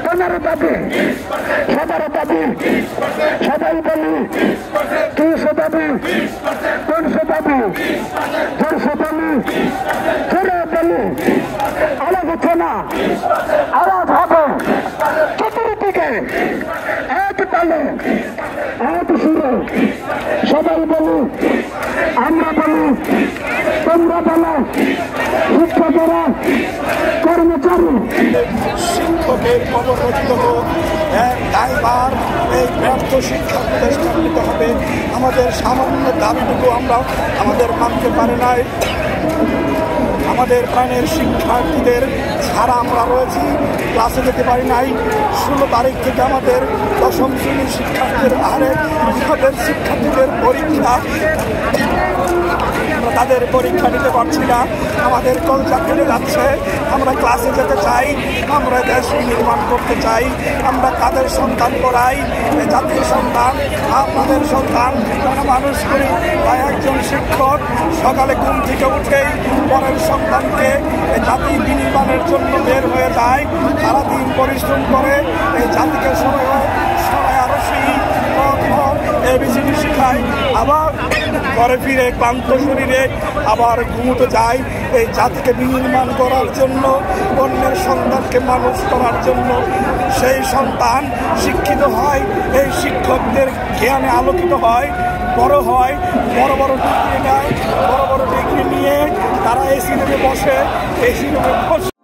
পনেরো দাবি সবার দাবি সবাই বলি 200 দাবি 300 দাবি 400 বলি ফিরে বলি আলাদা হচ্ছে না আলাদা হবে চতুর্দিকে এক তালে এক সুরে সবাই বলি আমরা বলি তোমরা বলো শিক্ষকেরা কর্মচারী শিক্ষকের অবরোধিত দায়ভার এই ব্যর্থ শিক্ষা প্রতিষ্ঠান নিতে হবে। আমাদের সামান্য দাবিটুকু আমরা আমাদের মানতে পারি নাই। আমাদের প্রাণের শিক্ষার্থীদের ছাড়া আমরা রয়েছি, ক্লাসে যেতে পারি নাই। 16 তারিখ থেকে আমাদের 10ম শ্রেণীর শিক্ষার্থীদের আহারে আমাদের শিক্ষার্থীদের পরীক্ষা, আমরা তাদের পরীক্ষা নিতে পারছি না। আমাদের কলজা ফেলে যাচ্ছে। আমরা ক্লাসে যেতে চাই, আমরা দেশ নির্মাণ করতে চাই। আমরা কাদের সন্তান করাই? জাতির সন্তান, আপনাদের সন্তান। আমরা মানুষ করি তাই একজন শিক্ষক সকালে ঘুম থেকে উঠেই পরের সন্তানকে জাতি বিনির্মাণের জন্য বের হয়ে যায়, সারাদিন পরিশ্রম করে এই জাতিকে এবিসিডি শিখায়, আবার ঘরে ফিরে ক্লান্ত শরীরে আবার ঘুমোতে যায় এই জাতিকে বিনির্মাণ করার জন্য, অন্যের সন্তানকে মানুষ করার জন্য। সেই সন্তান শিক্ষিত হয়, এই শিক্ষকদের জ্ঞানে আলোকিত হয়, বড় হয়, বড় বড় ডিগ্রি নেয়, বড় বড় ডিগ্রি নিয়ে তারা এসি রুমে বসে, এসি রুমে বসে